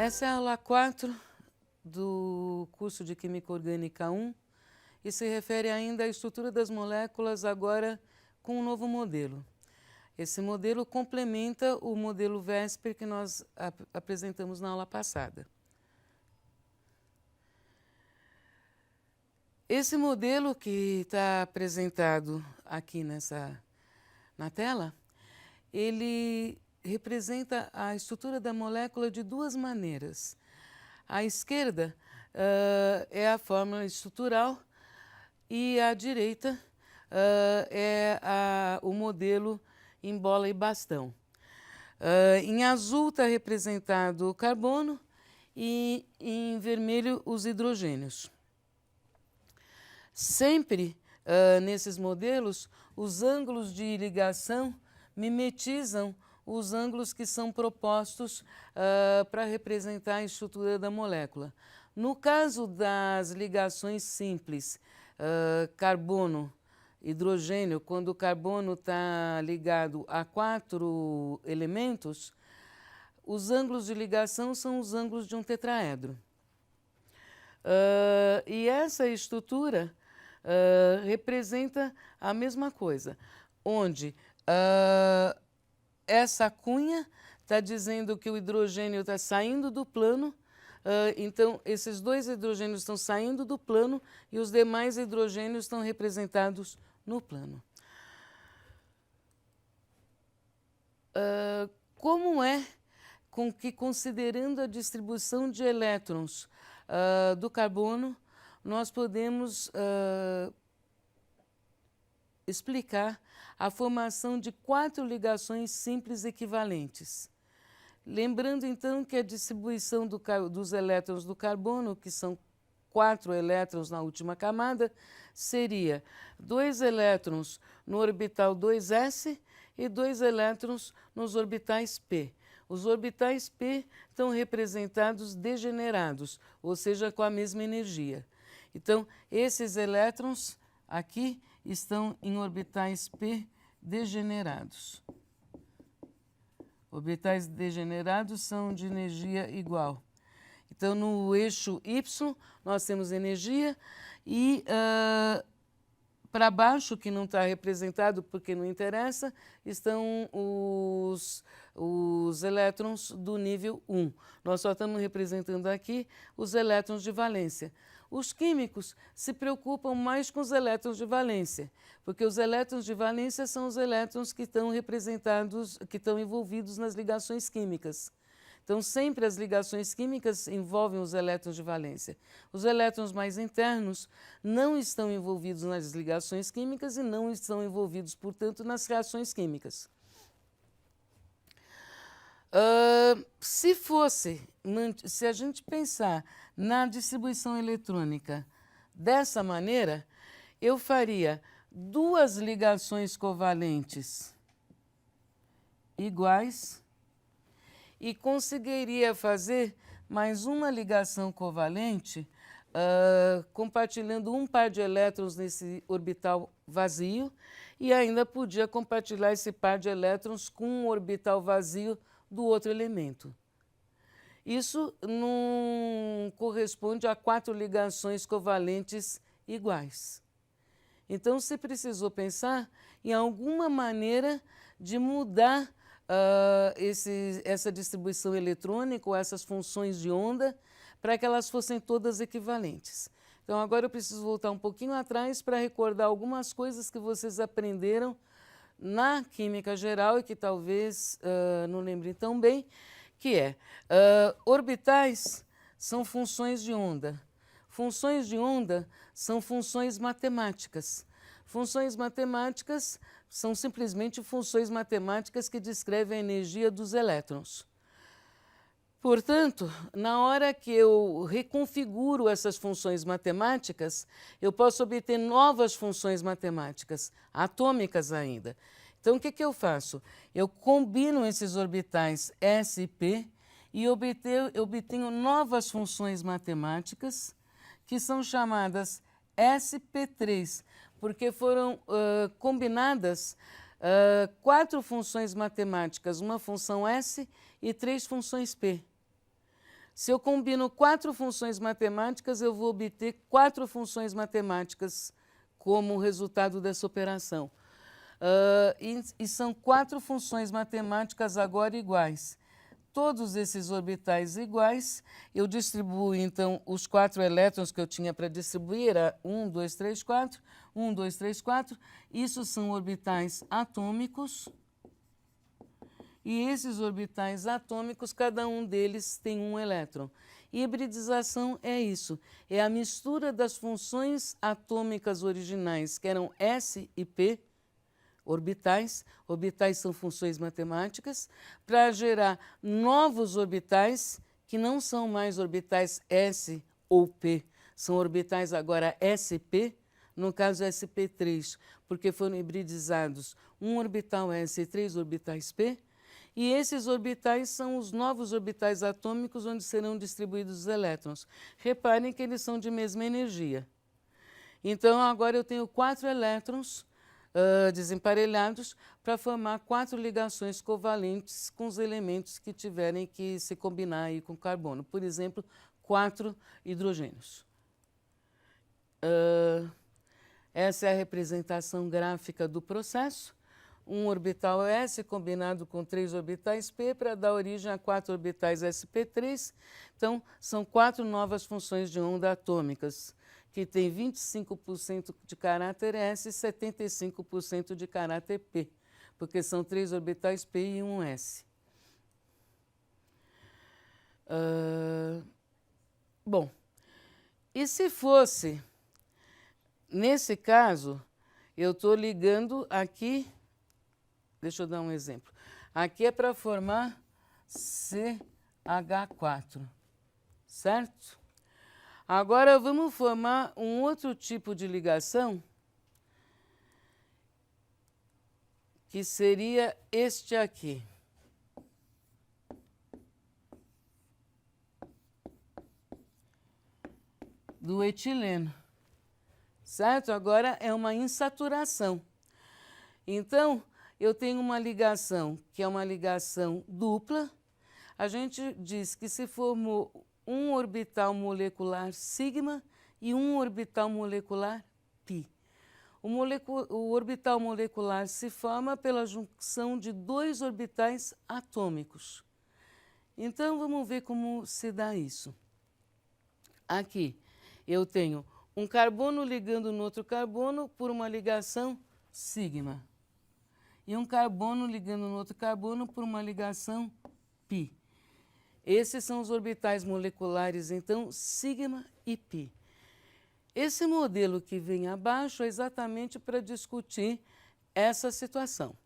Essa é a aula 4 do curso de Química Orgânica 1 e se refere ainda à estrutura das moléculas, agora com um novo modelo. Esse modelo complementa o modelo VESPER que nós apresentamos na aula passada. Esse modelo que está apresentado aqui na tela, ele representa a estrutura da molécula de duas maneiras. À esquerda é a fórmula estrutural e à direita é o modelo em bola e bastão. Em azul está representado o carbono e em vermelho os hidrogênios. Sempre nesses modelos, os ângulos de ligação mimetizam os ângulos que são propostos para representar a estrutura da molécula. No caso das ligações simples, carbono-hidrogênio, quando o carbono está ligado a 4 elementos, os ângulos de ligação são os ângulos de um tetraedro. E essa estrutura representa a mesma coisa, onde essa cunha está dizendo que o hidrogênio está saindo do plano, então esses dois hidrogênios estão saindo do plano e os demais hidrogênios estão representados no plano. Como é com que, considerando a distribuição de elétrons do carbono, nós podemos explicar a formação de 4 ligações simples equivalentes. Lembrando então que a distribuição dos elétrons do carbono, que são 4 elétrons na última camada, seria 2 elétrons no orbital 2s e 2 elétrons nos orbitais p. Os orbitais p estão representados degenerados, ou seja, com a mesma energia. Então, esses elétrons aqui estão em orbitais p degenerados. Orbitais degenerados são de energia igual. Então, no eixo Y, nós temos energia e para baixo, que não está representado porque não interessa, estão os elétrons do nível 1. Nós só estamos representando aqui os elétrons de valência. Os químicos se preocupam mais com os elétrons de valência, porque os elétrons de valência são os elétrons que estão representados, que estão envolvidos nas ligações químicas. Então, sempre as ligações químicas envolvem os elétrons de valência. Os elétrons mais internos não estão envolvidos nas ligações químicas e não estão envolvidos, portanto, nas reações químicas. Se a gente pensar na distribuição eletrônica dessa maneira, eu faria 2 ligações covalentes iguais e conseguiria fazer mais uma ligação covalente compartilhando um par de elétrons nesse orbital vazio e ainda podia compartilhar esse par de elétrons com um orbital vazio do outro elemento. Isso não corresponde a 4 ligações covalentes iguais. Então, se precisou pensar em alguma maneira de mudar essa distribuição eletrônica ou essas funções de onda para que elas fossem todas equivalentes. Então, agora eu preciso voltar um pouquinho atrás para recordar algumas coisas que vocês aprenderam na química geral e que talvez não lembrem tão bem, que é orbitais são funções de onda. Funções de onda são funções matemáticas. Funções matemáticas são simplesmente funções matemáticas que descrevem a energia dos elétrons. Portanto, na hora que eu reconfiguro essas funções matemáticas, eu posso obter novas funções matemáticas, atômicas ainda. Então, o que eu faço? Eu combino esses orbitais S e P e obtenho novas funções matemáticas que são chamadas SP3, porque foram combinadas 4 funções matemáticas, uma função S e 3 funções P. Se eu combino 4 funções matemáticas, eu vou obter 4 funções matemáticas como resultado dessa operação. E são 4 funções matemáticas agora iguais. Todos esses orbitais iguais, eu distribuo, então, os 4 elétrons que eu tinha para distribuir, era 1, 2, 3, 4, 1, 2, 3, 4. Isso são orbitais atômicos. E esses orbitais atômicos, cada um deles tem um elétron. E hibridização é isso, é a mistura das funções atômicas originais, que eram S e P, orbitais. Orbitais são funções matemáticas, para gerar novos orbitais, que não são mais orbitais S ou P, são orbitais agora SP, no caso SP3, porque foram hibridizados um orbital S e 3 orbitais P, e esses orbitais são os novos orbitais atômicos onde serão distribuídos os elétrons. Reparem que eles são de mesma energia. Então, agora eu tenho 4 elétrons desemparelhados para formar 4 ligações covalentes com os elementos que tiverem que se combinar aí com carbono. Por exemplo, 4 hidrogênios. Essa é a representação gráfica do processo. Um orbital S combinado com 3 orbitais P para dar origem a 4 orbitais sp3. Então, são 4 novas funções de onda atômicas, que tem 25% de caráter S e 75% de caráter P, porque são 3 orbitais P e um S. Bom, e se fosse, nesse caso, eu estou ligando aqui, deixa eu dar um exemplo. Aqui é para formar CH4, certo? Agora vamos formar um outro tipo de ligação, que seria este aqui. Do etileno, certo? Agora é uma insaturação. Então, eu tenho uma ligação que é uma ligação dupla. A gente diz que se formou um orbital molecular sigma e um orbital molecular pi. O orbital molecular se forma pela junção de 2 orbitais atômicos. Então, vamos ver como se dá isso. Aqui, eu tenho um carbono ligando no outro carbono por uma ligação sigma. E um carbono ligando no outro carbono por uma ligação pi. Esses são os orbitais moleculares, então, sigma e pi. Esse modelo que vem abaixo é exatamente para discutir essa situação.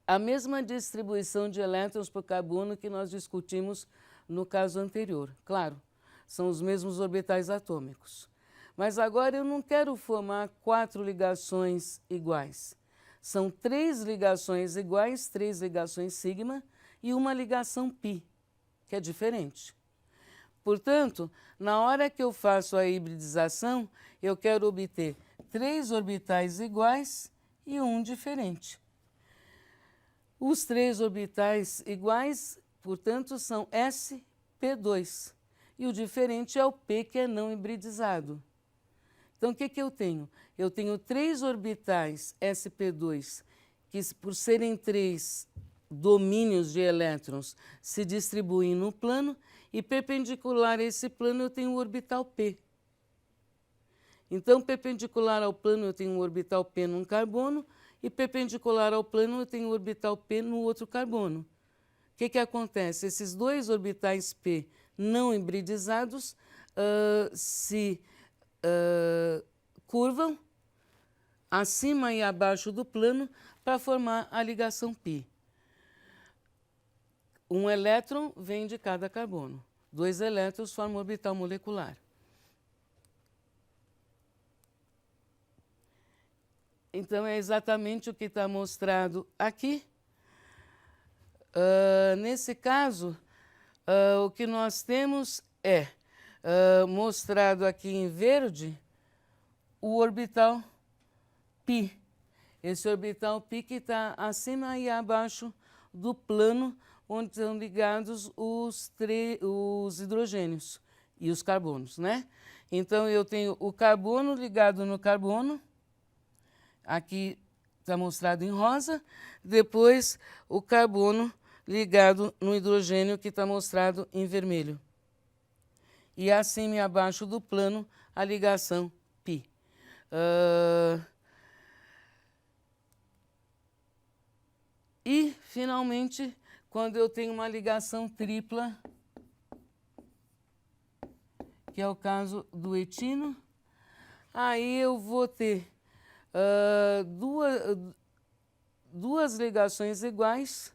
A mesma distribuição de elétrons por carbono que nós discutimos no caso anterior. Claro, são os mesmos orbitais atômicos. Mas agora eu não quero formar 4 ligações iguais. São 3 ligações iguais, 3 ligações sigma e uma ligação pi, que é diferente. Portanto, na hora que eu faço a hibridização, eu quero obter 3 orbitais iguais e um diferente. Os 3 orbitais iguais, portanto, são sp2. E o diferente é o P, que é não hibridizado. Então, o que eu tenho? Eu tenho 3 orbitais sp2, que por serem 3 domínios de elétrons, se distribuem no plano, e perpendicular a esse plano eu tenho o orbital P. Então, perpendicular ao plano eu tenho um orbital P num carbono, e perpendicular ao plano eu tenho o orbital P no outro carbono. O que acontece? Esses 2 orbitais P não hibridizados se curvam acima e abaixo do plano para formar a ligação pi. Um elétron vem de cada carbono. 2 elétrons formam orbital molecular. Então, é exatamente o que está mostrado aqui. Nesse caso, o que nós temos é mostrado aqui em verde o orbital π. Esse orbital π que está acima e abaixo do plano onde estão ligados os hidrogênios e os carbonos, né? Então, eu tenho o carbono ligado no carbono, aqui está mostrado em rosa, depois o carbono ligado no hidrogênio, que está mostrado em vermelho. E acima e abaixo do plano, a ligação π. E, finalmente, quando eu tenho uma ligação tripla, que é o caso do etino, aí eu vou ter duas ligações iguais,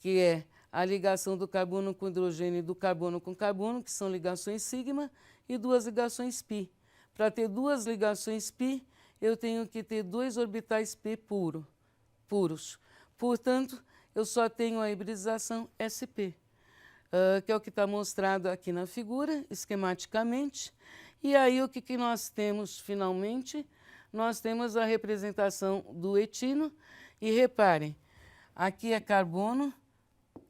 que é a ligação do carbono com hidrogênio e do carbono com carbono, que são ligações sigma, e duas ligações π. Para ter duas ligações π, eu tenho que ter dois orbitais π puros. Portanto, eu só tenho a hibridização sp, que é o que está mostrado aqui na figura, esquematicamente. E aí, o que nós temos, finalmente? Nós temos a representação do etino. E reparem, aqui é carbono,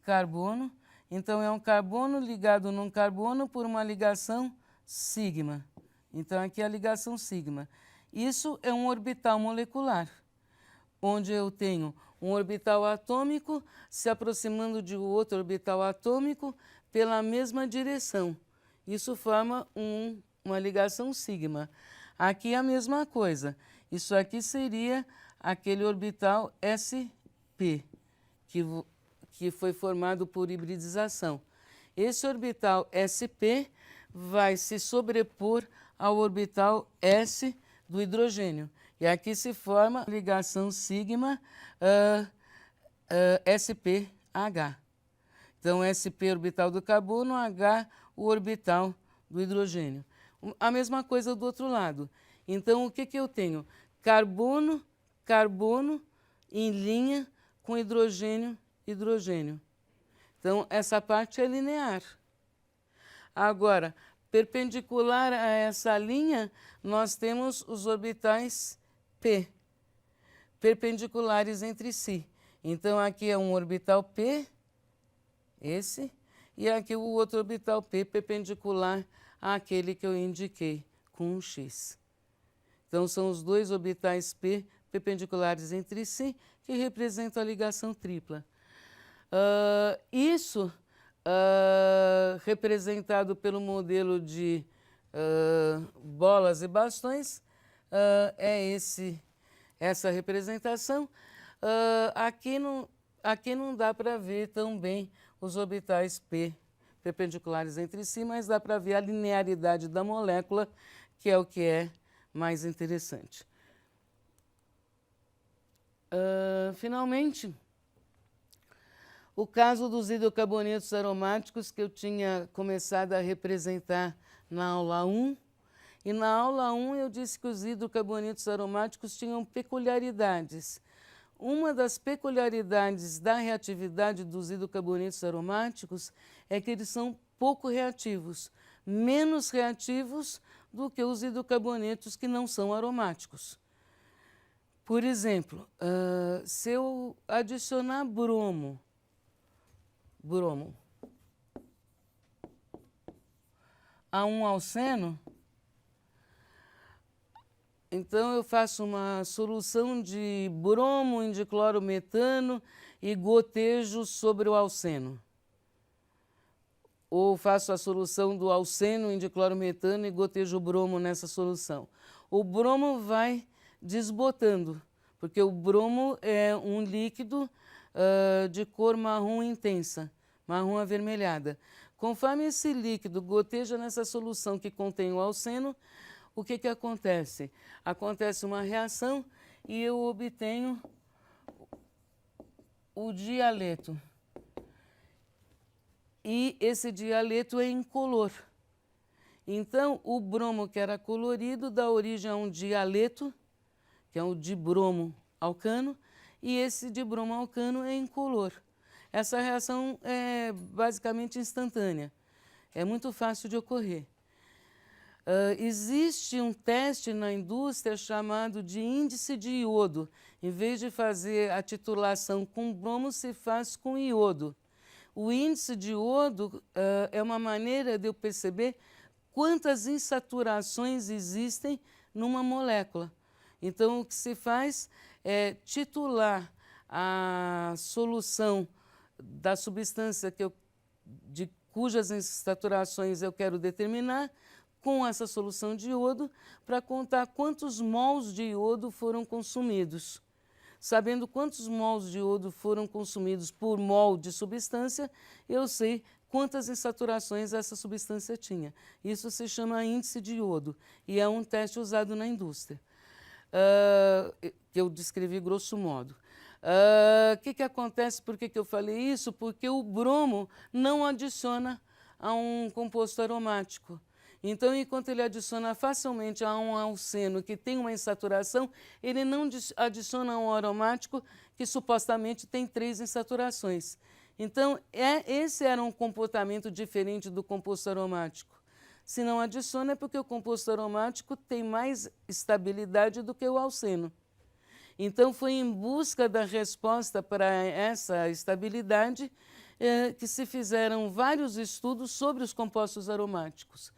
carbono. Então, é um carbono ligado num carbono por uma ligação sigma. Então, aqui é a ligação sigma. Isso é um orbital molecular, onde eu tenho um orbital atômico se aproximando de outro orbital atômico pela mesma direção. Isso forma uma ligação sigma. Aqui é a mesma coisa. Isso aqui seria aquele orbital sp, que foi formado por hibridização. Esse orbital sp vai se sobrepor ao orbital s do hidrogênio. E aqui se forma a ligação sigma SPH. Então, SP orbital do carbono, H o orbital do hidrogênio. A mesma coisa do outro lado. Então, o que eu tenho? Carbono, carbono em linha com hidrogênio, hidrogênio. Então, essa parte é linear. Agora, perpendicular a essa linha, nós temos os orbitais P, perpendiculares entre si. Então, aqui é um orbital P, esse, e aqui o outro orbital P perpendicular àquele que eu indiquei com um X. Então, são os dois orbitais P perpendiculares entre si que representam a ligação tripla. Isso, representado pelo modelo de bolas e bastões, é essa representação. Aqui não dá para ver tão bem os orbitais P perpendiculares entre si, mas dá para ver a linearidade da molécula, que é o que é mais interessante. Finalmente, o caso dos hidrocarbonetos aromáticos, que eu tinha começado a representar na aula 1. E na aula 1 eu disse que os hidrocarbonetos aromáticos tinham peculiaridades. Uma das peculiaridades da reatividade dos hidrocarbonetos aromáticos é que eles são pouco reativos, menos reativos do que os hidrocarbonetos que não são aromáticos. Por exemplo, se eu adicionar bromo a um alceno, então eu faço uma solução de bromo, indiclorometano e gotejo sobre o alceno. Ou faço a solução do alceno, indiclorometano e gotejo o bromo nessa solução. O bromo vai desbotando, porque o bromo é um líquido de cor marrom intensa, marrom avermelhada. Conforme esse líquido goteja nessa solução que contém o alceno, o que acontece? Acontece uma reação e eu obtenho o dialeto. E esse dialeto é incolor. Então, o bromo que era colorido dá origem a um dialeto, que é o dibromo alcano, e esse dibromo alcano é incolor. Essa reação é basicamente instantânea. É muito fácil de ocorrer. Existe um teste na indústria chamado de índice de iodo, Em vez de fazer a titulação com bromo, se faz com iodo. O índice de iodo é uma maneira de eu perceber quantas insaturações existem numa molécula. Então, o que se faz é titular a solução da substância cujas insaturações eu quero determinar com essa solução de iodo para contar quantos mols de iodo foram consumidos. Sabendo quantos mols de iodo foram consumidos por mol de substância, eu sei quantas insaturações essa substância tinha. Isso se chama índice de iodo e é um teste usado na indústria, que eu descrevi grosso modo. O que acontece? Por que eu falei isso? Porque o bromo não adiciona a um composto aromático. Então, enquanto ele adiciona facilmente a um alceno que tem uma insaturação, ele não adiciona a um aromático que supostamente tem 3 insaturações. Então, esse era um comportamento diferente do composto aromático. Se não adiciona é porque o composto aromático tem mais estabilidade do que o alceno. Então, foi em busca da resposta para essa estabilidade que se fizeram vários estudos sobre os compostos aromáticos.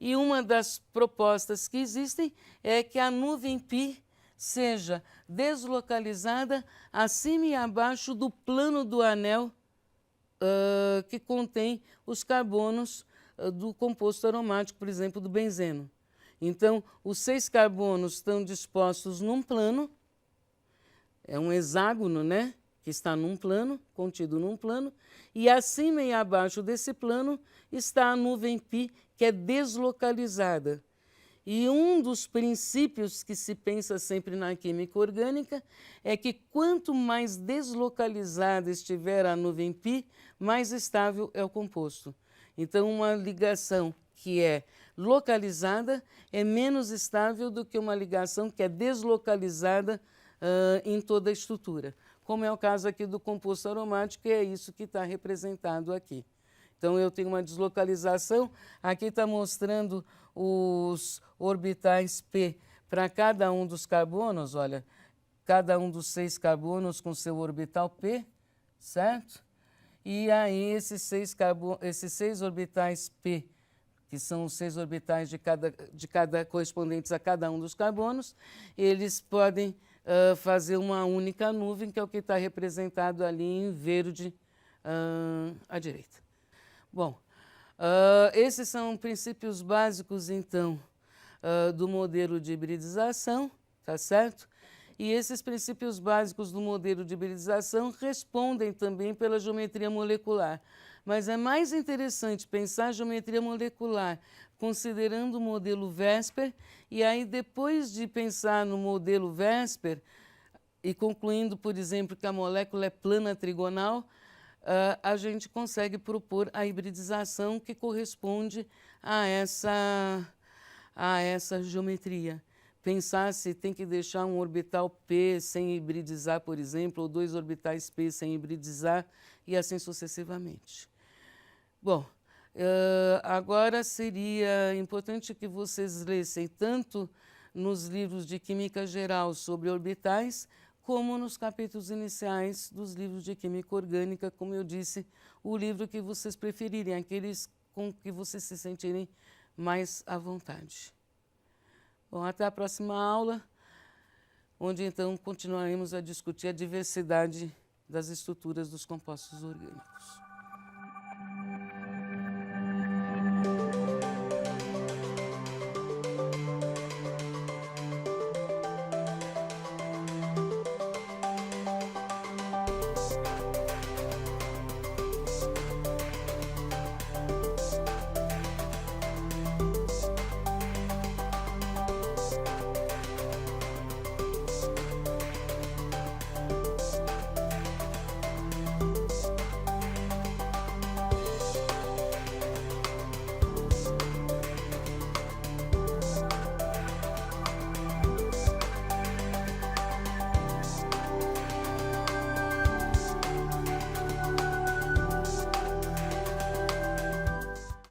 E uma das propostas que existem é que a nuvem π seja deslocalizada acima e abaixo do plano do anel que contém os carbonos do composto aromático, por exemplo, do benzeno. Então, os 6 carbonos estão dispostos num plano, é um hexágono, né? Que está num plano, contido num plano, e acima e abaixo desse plano está a nuvem π, que é deslocalizada. E um dos princípios que se pensa sempre na química orgânica é que quanto mais deslocalizada estiver a nuvem π, mais estável é o composto. Então, uma ligação que é localizada é menos estável do que uma ligação que é deslocalizada em toda a estrutura, como é o caso aqui do composto aromático, e é isso que está representado aqui. Então, eu tenho uma deslocalização, aqui está mostrando os orbitais P para cada um dos carbonos, olha, cada um dos 6 carbonos com seu orbital P, certo? E aí, esses 6 orbitais P, que são os 6 orbitais de cada correspondentes a cada um dos carbonos, eles podem fazer uma única nuvem, que é o que está representado ali em verde à direita. Bom, esses são princípios básicos, então, do modelo de hibridização, tá certo? E esses princípios básicos do modelo de hibridização respondem também pela geometria molecular. Mas é mais interessante pensar a geometria molecular considerando o modelo VSEPR, e aí depois de pensar no modelo VSEPR e concluindo, por exemplo, que a molécula é plana trigonal, a gente consegue propor a hibridização que corresponde a essa geometria. Pensar se tem que deixar um orbital P sem hibridizar, por exemplo, ou 2 orbitais P sem hibridizar, e assim sucessivamente. Bom, agora seria importante que vocês lessem tanto nos livros de Química Geral sobre orbitais, como nos capítulos iniciais dos livros de Química Orgânica, como eu disse, o livro que vocês preferirem, aqueles com que vocês se sentirem mais à vontade. Bom, até a próxima aula, onde então continuaremos a discutir a diversidade das estruturas dos compostos orgânicos.